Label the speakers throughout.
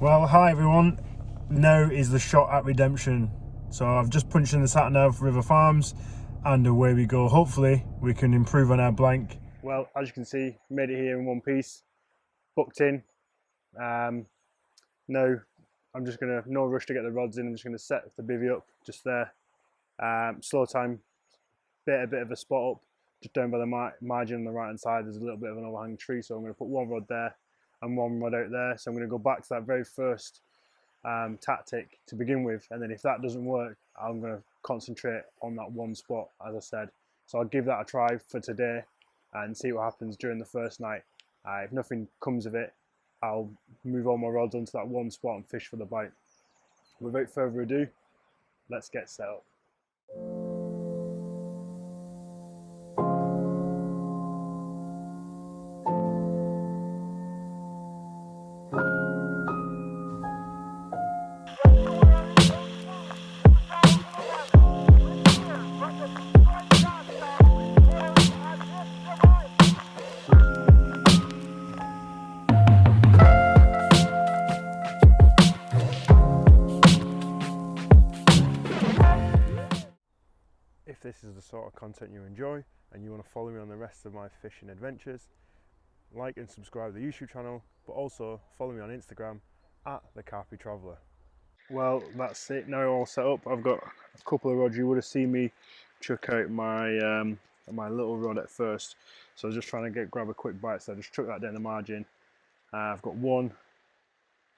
Speaker 1: Well, hi everyone. Now is the shot at redemption. So I've just punched in the sat-nav River Farms and away we go. Hopefully we can improve on our blank. Well, as you can see, made it here in one piece, booked in. Now I'm just gonna, no rush to get the rods in, I'm just gonna set the bivvy up just there. Slow time, a bit of a spot up, just down by the margin on the right hand side. There's a little bit of an overhanging tree, so I'm gonna put one rod there and one rod out there. So I'm gonna go back to that very first tactic to begin with, and then if that doesn't work, I'm going to concentrate on that one spot, as I said. So I'll give that a try for today and see what happens during the first night. If nothing comes of it, I'll move all my rods onto that one spot and fish for the bite. Without further ado, let's get set up. If this is the sort of content you enjoy and you want to follow me on the rest of my fishing adventures, like and subscribe to the YouTube channel, but also follow me on Instagram at the Carpy Traveller. Well, that's it now, all set up. I've got a couple of rods. You would have seen me chuck out my my little rod at first, so I was just trying to grab a quick bite, so I just chucked that down the margin. I've got one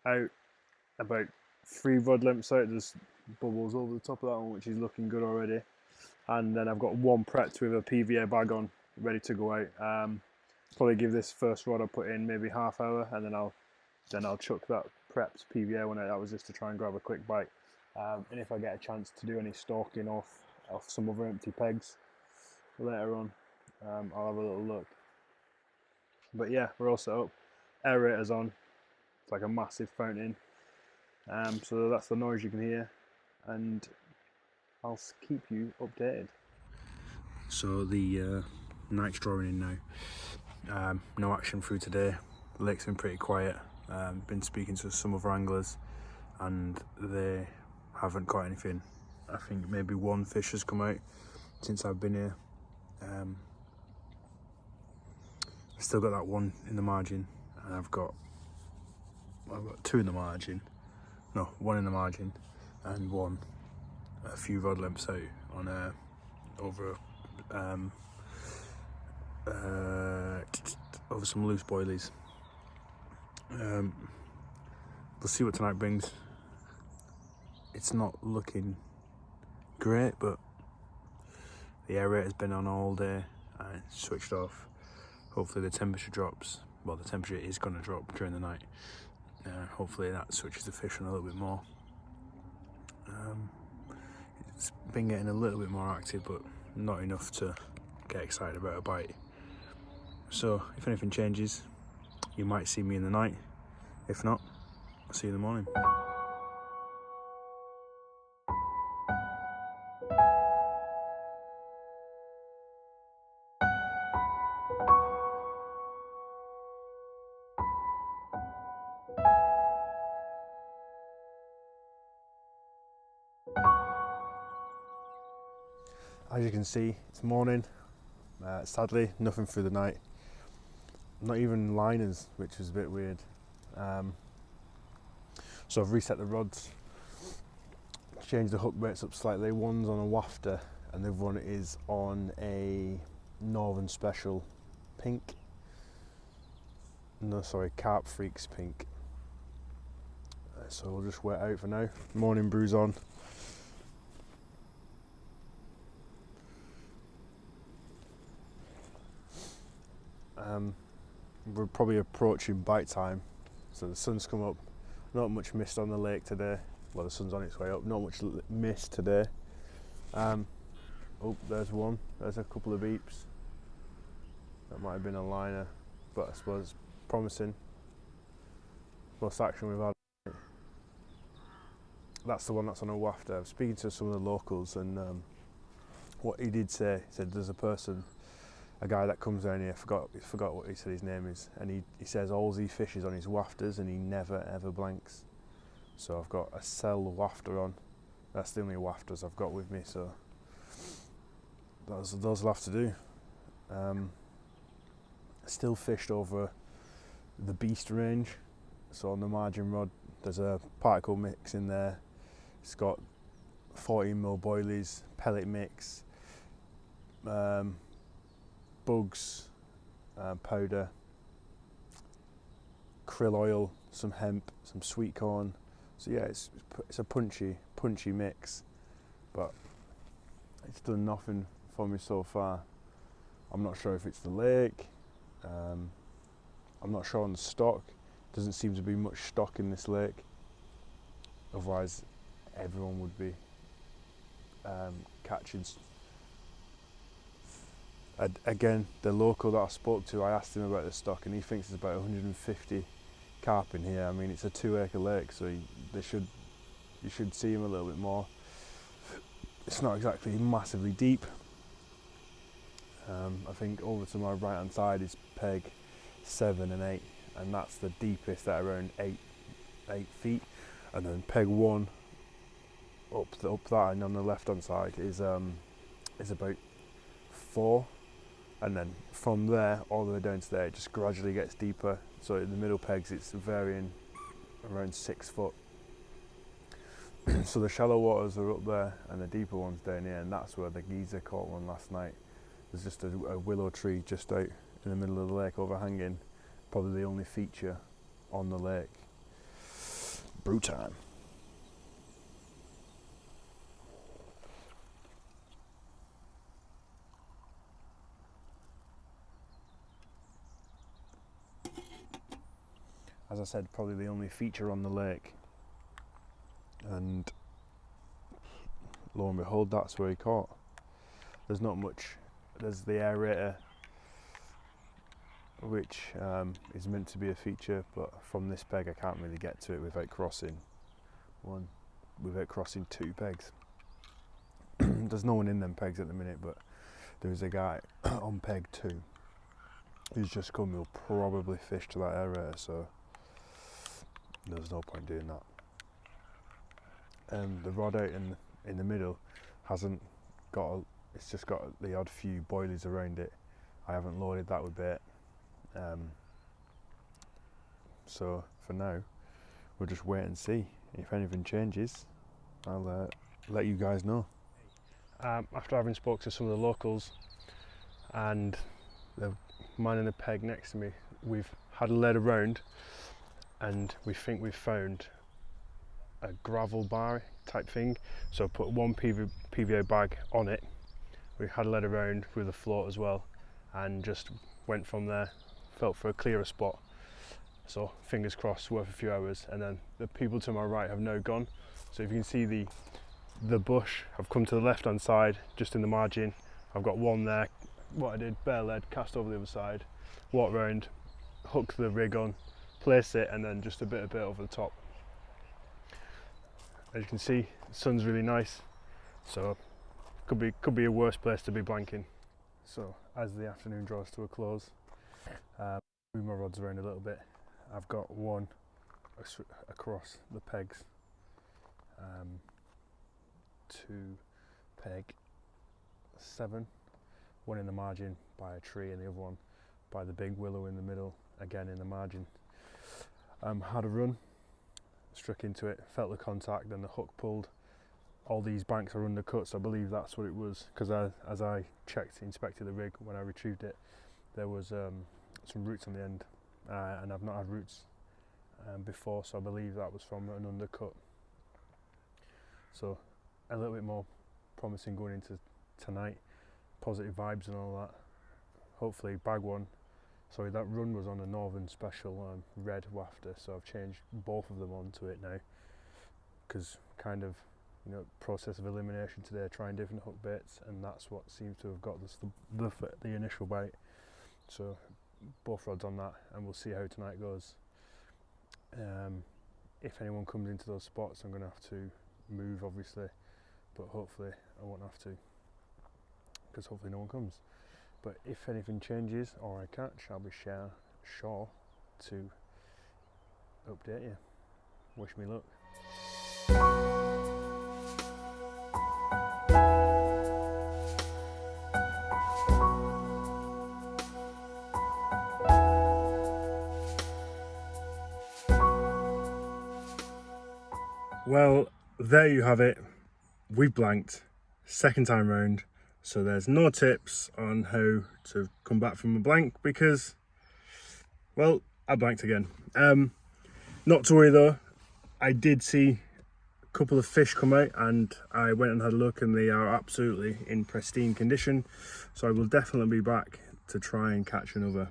Speaker 1: out, about 3 rod lengths out. There's bubbles over the top of that one, which is looking good already. And then I've got one prepped with a PVA bag on, ready to go out. Probably give this first rod I put in maybe half hour, and then I'll chuck that prepped PVA one out. That was just to try and grab a quick bite. And if I get a chance to do any stalking off some other empty pegs later on, I'll have a little look. But yeah, we're all set up. Aerator's on. It's like a massive fountain. So that's the noise you can hear, and I'll keep you updated. So the night's drawing in now. No action through today. The lake's been pretty quiet. Been speaking to some other anglers and they haven't caught anything. I think maybe one fish has come out since I've been here. I've still got that one in the margin, and I've got 2 in the margin. No, 1 in the margin and one a few rod lengths out on over some loose boilies. We'll see what tonight brings. It's not looking great, but the aerator's been on all day and it's switched off. Hopefully the temperature drops. Well, the temperature is going to drop during the night. Hopefully that switches the fish on a little bit more. It's been getting a little bit more active, but not enough to get excited about a bite. So if anything changes, you might see me in the night. If not, I'll see you in the morning. As you can see, it's morning. Sadly, nothing through the night. Not even liners, which was a bit weird. So I've reset the rods, changed the hook weights up slightly. One's on a wafter and the other one is on a Northern Special pink. No, sorry, Carp Freaks pink. So we'll just wait out for now. Morning brew's on. We're probably approaching bite time, so the sun's come up. Not much mist on the lake today. Well, the sun's on its way up. Not much mist today. Oh, there's one. There's a couple of beeps. That might have been a liner, but I suppose promising. Most action we've had. That's the one that's on a wafter. I'm speaking to some of the locals, and what he did say, he said there's a guy that comes down here, forgot what he said his name is, and he says all he fishes on his wafters and he never ever blanks. So I've got a cell wafter on. That's the only wafters I've got with me, so those will have to do. Still fished over the beast range, so on the margin rod there's a particle mix in there. It's got 14mm boilies, pellet mix, bugs, powder, krill oil, some hemp, some sweet corn. So yeah, it's a punchy mix, but it's done nothing for me so far. I'm not sure if it's the lake. I'm not sure on the stock. Doesn't seem to be much stock in this lake. Otherwise, everyone would be catching. Again, the local that I spoke to, I asked him about the stock, and he thinks it's about 150 carp in here. I mean, it's a 2-acre lake, so you should see him a little bit more. It's not exactly massively deep. I think over to my right hand side is peg 7 and 8, and that's the deepest at around 8 feet, and then peg 1 up that, and on the left hand side is about 4, and then from there all the way down to there it just gradually gets deeper. So in the middle pegs it's varying around 6 foot. So the shallow waters are up there and the deeper ones down here, and that's where the geezer caught one last night. There's just a willow tree just out in the middle of the lake overhanging, probably the only feature on the lake. Brew time. As I said, probably the only feature on the lake, and lo and behold, that's where he caught. There's not much. There's the aerator, which is meant to be a feature, but from this peg I can't really get to it without crossing 2 pegs. There's no one in them pegs at the minute, but there's a guy on peg 2 who's just come. He'll probably fish to that aerator, so there's no point doing that. The rod out in the middle hasn't got it's just got the odd few boilies around it. I haven't loaded that with bait, so for now we'll just wait and see. If anything changes, I'll let you guys know. After having spoke to some of the locals and the man in the peg next to me, we've had a lead around and we think we've found a gravel bar type thing. So put one PVA bag on it. We had a lead around with a float as well, and just went from there, felt for a clearer spot. So fingers crossed, worth a few hours. And then the people to my right have now gone. So if you can see the bush, I've come to the left hand side, just in the margin. I've got one there. What I did, bare lead, cast over the other side, walk round, hook the rig on, place it, and then just a bit over the top. As you can see, the sun's really nice, so could be a worse place to be blanking. So as the afternoon draws to a close, move my rods around a little bit. I've got one across the pegs, to peg 7, one in the margin by a tree and the other one by the big willow in the middle, again in the margin. Had a run, struck into it, felt the contact, then the hook pulled. All these banks are undercut, so I believe that's what it was, because as I inspected the rig when I retrieved it, there was some roots on the end, and I've not had roots before, so I believe that was from an undercut. So a little bit more promising going into tonight, positive vibes and all that. Hopefully bag one. Sorry, that run was on a Northern Special red wafter, so I've changed both of them onto it now, because kind of, you know, process of elimination today, trying different hook baits, and that's what seems to have got us the initial bite. So both rods on that, and we'll see how tonight goes. If anyone comes into those spots, I'm going to have to move, obviously, but hopefully I won't have to, because hopefully no one comes. But if anything changes or I catch, I'll be sure to update you. Wish me luck. Well, there you have it. We've blanked, second time round. So there's no tips on how to come back from a blank because, well, I blanked again. Not to worry though, I did see a couple of fish come out and I went and had a look and they are absolutely in pristine condition. So I will definitely be back to try and catch another,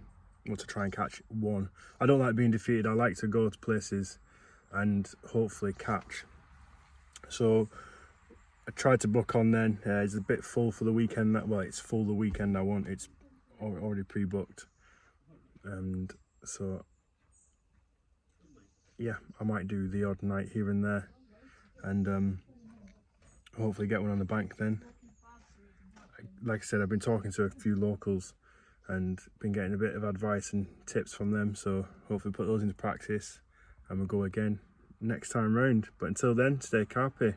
Speaker 1: or to try and catch one. I don't like being defeated. I like to go to places and hopefully catch. So I tried to book on then. It's a bit full for the weekend. Well, it's full the weekend I want. It's already pre-booked, and so yeah, I might do the odd night here and there, and hopefully get one on the bank then. Like I said, I've been talking to a few locals and been getting a bit of advice and tips from them, so hopefully put those into practice and we'll go again next time round. But until then, stay carpy.